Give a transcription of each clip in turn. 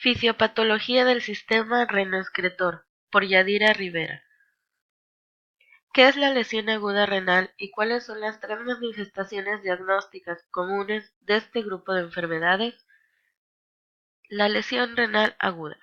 Fisiopatología del sistema renoexcretor, por Yadira Rivera. ¿Qué es la lesión aguda renal y cuáles son las tres manifestaciones diagnósticas comunes de este grupo de enfermedades? La lesión renal aguda.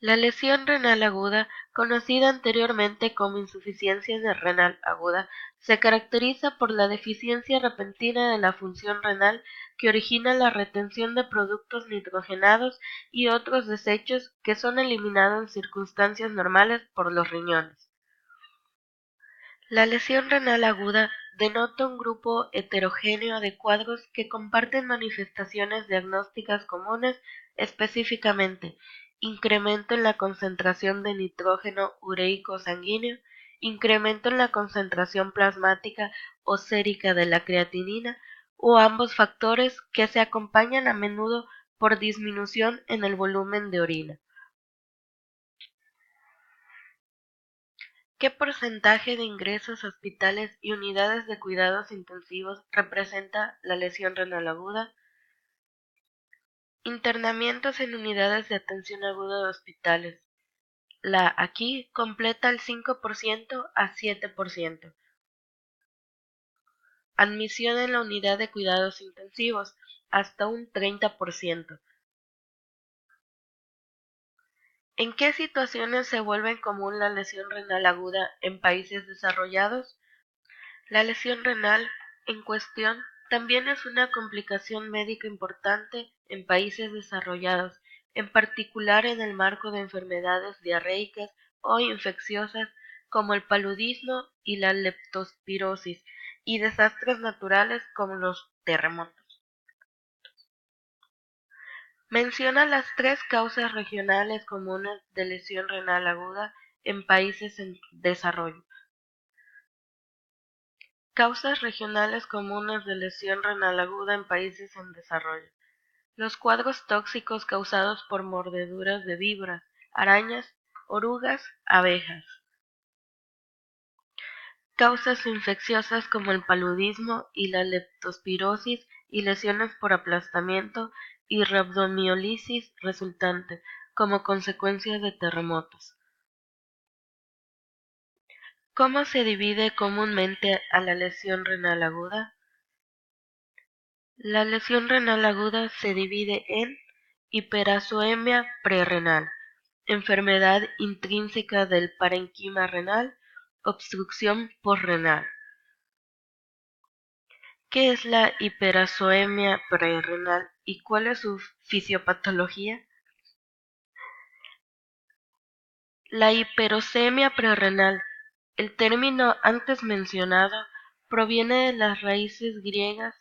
La lesión renal aguda, conocida anteriormente como insuficiencia renal aguda, se caracteriza por la deficiencia repentina de la función renal que origina la retención de productos nitrogenados y otros desechos que son eliminados en circunstancias normales por los riñones. La lesión renal aguda denota un grupo heterogéneo de cuadros que comparten manifestaciones diagnósticas comunes, específicamente incremento en la concentración de nitrógeno ureico sanguíneo, incremento en la concentración plasmática o sérica de la creatinina, o ambos factores que se acompañan a menudo por disminución en el volumen de orina. ¿Qué porcentaje de ingresos a hospitales y unidades de cuidados intensivos representa la lesión renal aguda? Internamientos en unidades de atención aguda de hospitales. La aquí completa el 5% a 7%. Admisión en la unidad de cuidados intensivos, hasta un 30%. ¿En qué situaciones se vuelve común la lesión renal aguda en países desarrollados? La lesión renal en cuestión también es una complicación médica importante en países desarrollados, en particular en el marco de enfermedades diarreicas o infecciosas como el paludismo y la leptospirosis, y desastres naturales como los terremotos. Menciona las tres causas regionales comunes de lesión renal aguda en países en desarrollo. Causas regionales comunes de lesión renal aguda en países en desarrollo. Los cuadros tóxicos causados por mordeduras de víboras, arañas, orugas, abejas. Causas infecciosas como el paludismo y la leptospirosis y lesiones por aplastamiento y rabdomiólisis resultante como consecuencia de terremotos. ¿Cómo se divide comúnmente a la lesión renal aguda? La lesión renal aguda se divide en hiperazoemia prerrenal, enfermedad intrínseca del parenquima renal, obstrucción posrenal. ¿Qué es la hiperazoemia prerrenal y cuál es su fisiopatología? La hiperocemia prerrenal, el término antes mencionado, proviene de las raíces griegas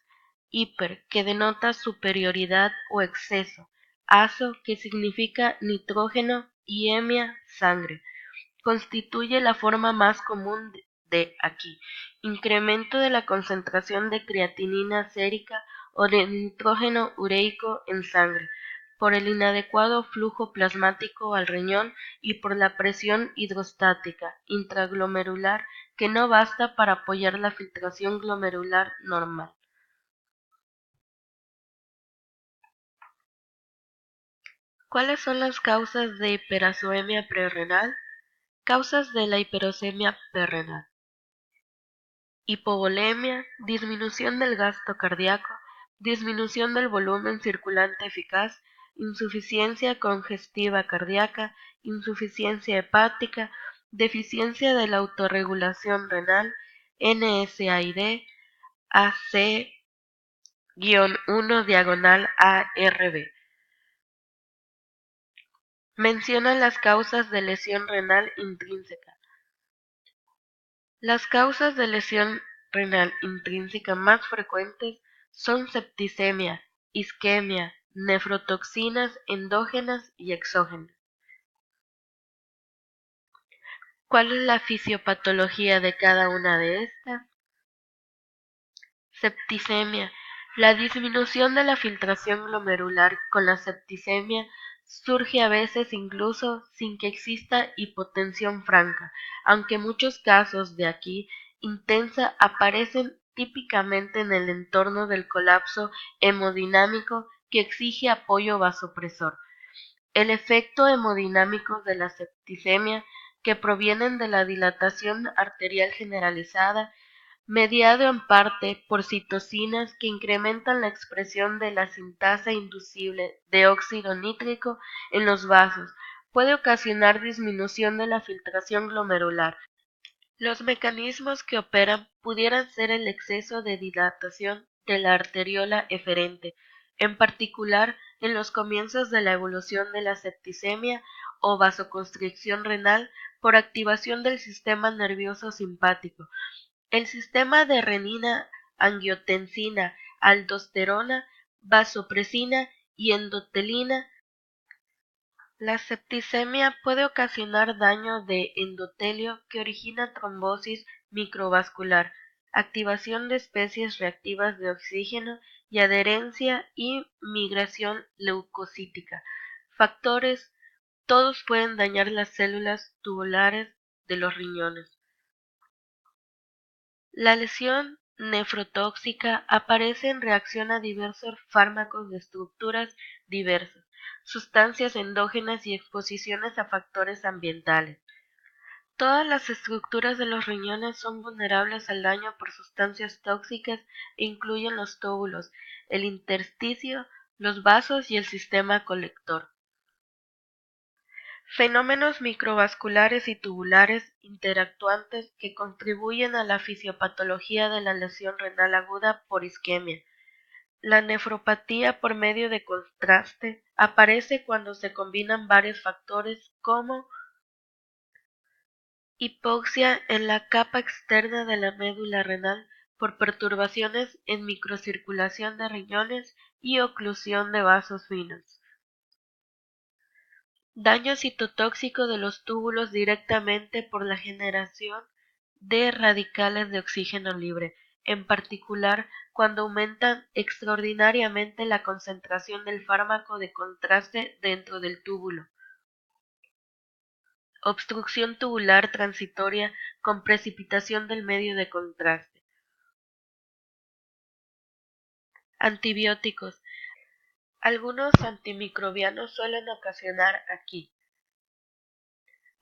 hiper, que denota superioridad o exceso, azo, que significa nitrógeno, y emia, sangre. Constituye la forma más común de aquí, incremento de la concentración de creatinina sérica o de nitrógeno ureico en sangre, por el inadecuado flujo plasmático al riñón y por la presión hidrostática intraglomerular que no basta para apoyar la filtración glomerular normal. ¿Cuáles son las causas de hiperazoemia prerrenal? Causas de la hiperocemia prerrenal: hipovolemia, disminución del gasto cardíaco, disminución del volumen circulante eficaz, insuficiencia congestiva cardíaca, insuficiencia hepática, deficiencia de la autorregulación renal, NSAID, AC-1-ARB. Menciona las causas de lesión renal intrínseca. Las causas de lesión renal intrínseca más frecuentes son septicemia, isquemia, nefrotoxinas endógenas y exógenas. ¿Cuál es la fisiopatología de cada una de estas? Septicemia. La disminución de la filtración glomerular con la septicemia surge a veces incluso sin que exista hipotensión franca, aunque muchos casos de aquí intensa aparecen típicamente en el entorno del colapso hemodinámico que exige apoyo vasopresor. El efecto hemodinámico de la septicemia, que provienen de la dilatación arterial generalizada, mediado en parte por citocinas que incrementan la expresión de la sintasa inducible de óxido nítrico en los vasos, puede ocasionar disminución de la filtración glomerular. Los mecanismos que operan pudieran ser el exceso de dilatación de la arteriola eferente, en particular en los comienzos de la evolución de la septicemia o vasoconstricción renal por activación del sistema nervioso simpático. El sistema de renina, angiotensina, aldosterona, vasopresina y endotelina. La septicemia puede ocasionar daño de endotelio que origina trombosis microvascular, activación de especies reactivas de oxígeno y adherencia y migración leucocítica. Factores, todos pueden dañar las células tubulares de los riñones. La lesión nefrotóxica aparece en reacción a diversos fármacos de estructuras diversas, sustancias endógenas y exposiciones a factores ambientales. Todas las estructuras de los riñones son vulnerables al daño por sustancias tóxicas e incluyen los túbulos, el intersticio, los vasos y el sistema colector. Fenómenos microvasculares y tubulares interactuantes que contribuyen a la fisiopatología de la lesión renal aguda por isquemia. La nefropatía por medio de contraste aparece cuando se combinan varios factores como hipoxia en la capa externa de la médula renal por perturbaciones en microcirculación de riñones y oclusión de vasos finos. Daño citotóxico de los túbulos directamente por la generación de radicales de oxígeno libre, en particular cuando aumentan extraordinariamente la concentración del fármaco de contraste dentro del túbulo. Obstrucción tubular transitoria con precipitación del medio de contraste. Antibióticos. Algunos antimicrobianos suelen ocasionar aquí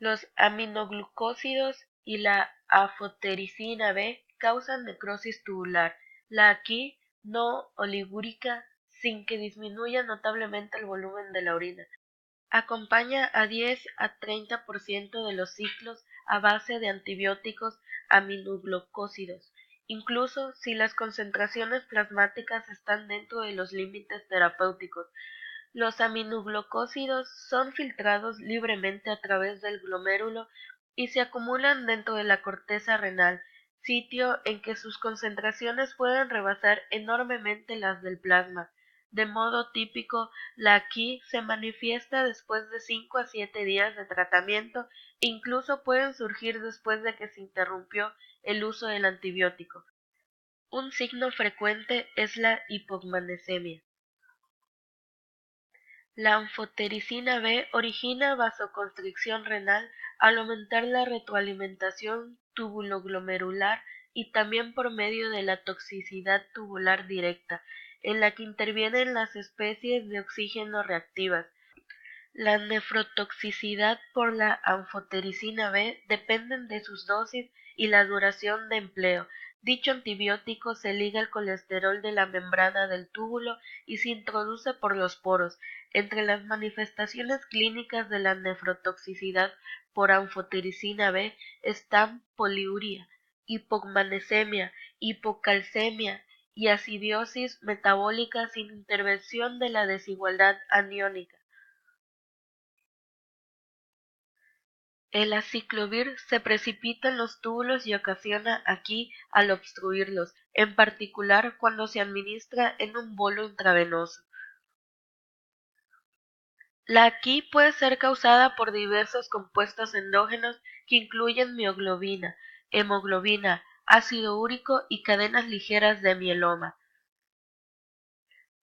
los aminoglucósidos y la anfotericina B causan necrosis tubular, la aquí no oligúrica, sin que disminuya notablemente el volumen de la orina. Acompaña a 10 a 30% de los ciclos a base de antibióticos aminoglucósidos, incluso si las concentraciones plasmáticas están dentro de los límites terapéuticos. Los aminoglucósidos son filtrados libremente a través del glomérulo y se acumulan dentro de la corteza renal, sitio en que sus concentraciones pueden rebasar enormemente las del plasma. De modo típico, la aquí se manifiesta después de 5 a 7 días de tratamiento e incluso pueden surgir después de que se interrumpió el uso del antibiótico. Un signo frecuente es la hipomagnesemia. La anfotericina B origina vasoconstricción renal al aumentar la retroalimentación tubuloglomerular y también por medio de la toxicidad tubular directa, en la que intervienen las especies de oxígeno reactivas. La nefrotoxicidad por la anfotericina B dependen de sus dosis y la duración de empleo. Dicho antibiótico se liga al colesterol de la membrana del túbulo y se introduce por los poros. Entre las manifestaciones clínicas de la nefrotoxicidad por anfotericina B están poliuria, hipomagnesemia, hipocalcemia y acidosis metabólica sin intervención de la desigualdad aniónica. El aciclovir se precipita en los túbulos y ocasiona aquí al obstruirlos, en particular cuando se administra en un bolo intravenoso. La aquí puede ser causada por diversos compuestos endógenos que incluyen mioglobina, hemoglobina, ácido úrico y cadenas ligeras de mieloma.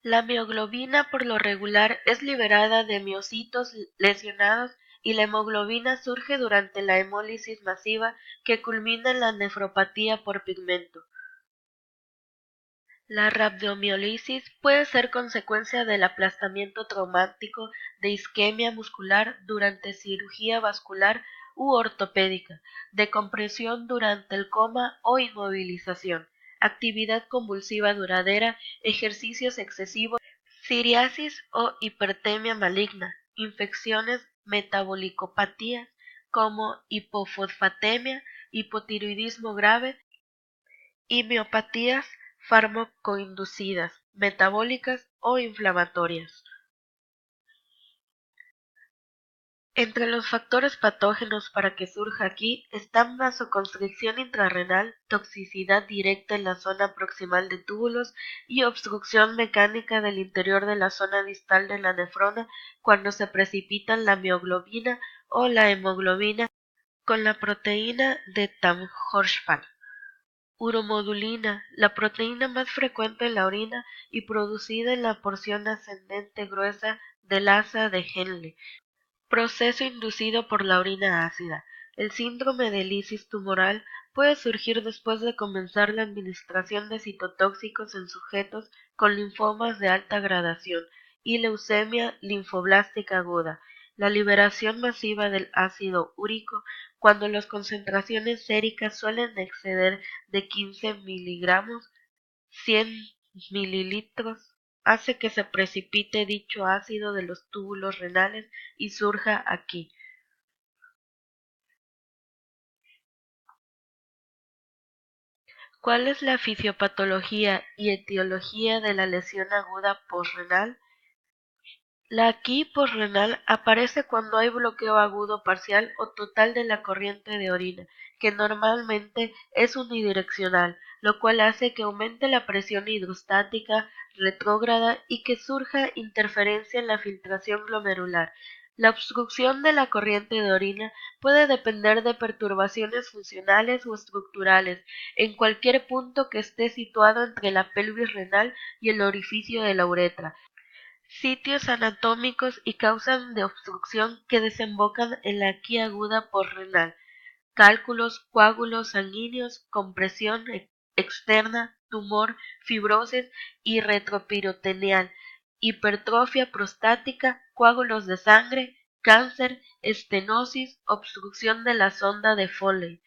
La mioglobina por lo regular es liberada de miocitos lesionados y la hemoglobina surge durante la hemólisis masiva que culmina en la nefropatía por pigmento. La rabdomiólisis puede ser consecuencia del aplastamiento traumático de isquemia muscular durante cirugía vascular u ortopédica, de compresión durante el coma o inmovilización, actividad convulsiva duradera, ejercicios excesivos, psoriasis o hipertemia maligna, infecciones metabolicopatías como hipofosfatemia, hipotiroidismo grave y miopatías farmacoinducidas, metabólicas o inflamatorias. Entre los factores patógenos para que surja aquí están vasoconstricción intrarrenal, toxicidad directa en la zona proximal de túbulos y obstrucción mecánica del interior de la zona distal de la nefrona cuando se precipitan la mioglobina o la hemoglobina con la proteína de Tamm-Horsfall. Uromodulina, la proteína más frecuente en la orina y producida en la porción ascendente gruesa del asa de Henle, proceso inducido por la orina ácida. El síndrome de lisis tumoral puede surgir después de comenzar la administración de citotóxicos en sujetos con linfomas de alta gradación y leucemia linfoblástica aguda. La liberación masiva del ácido úrico cuando las concentraciones séricas suelen exceder de 15 miligramos 100 mililitros hace que se precipite dicho ácido de los túbulos renales y surja aquí. ¿Cuál es la fisiopatología y etiología de la lesión aguda posrenal? La aquí posrenal aparece cuando hay bloqueo agudo parcial o total de la corriente de orina, que normalmente es unidireccional, lo cual hace que aumente la presión hidrostática retrógrada y que surja interferencia en la filtración glomerular. La obstrucción de la corriente de orina puede depender de perturbaciones funcionales o estructurales en cualquier punto que esté situado entre la pelvis renal y el orificio de la uretra, sitios anatómicos y causas de obstrucción que desembocan en la quía aguda posrenal, cálculos, coágulos sanguíneos, compresión externa, tumor, fibrosis y retroperitoneal, hipertrofia prostática, coágulos de sangre, cáncer, estenosis, obstrucción de la sonda de Foley.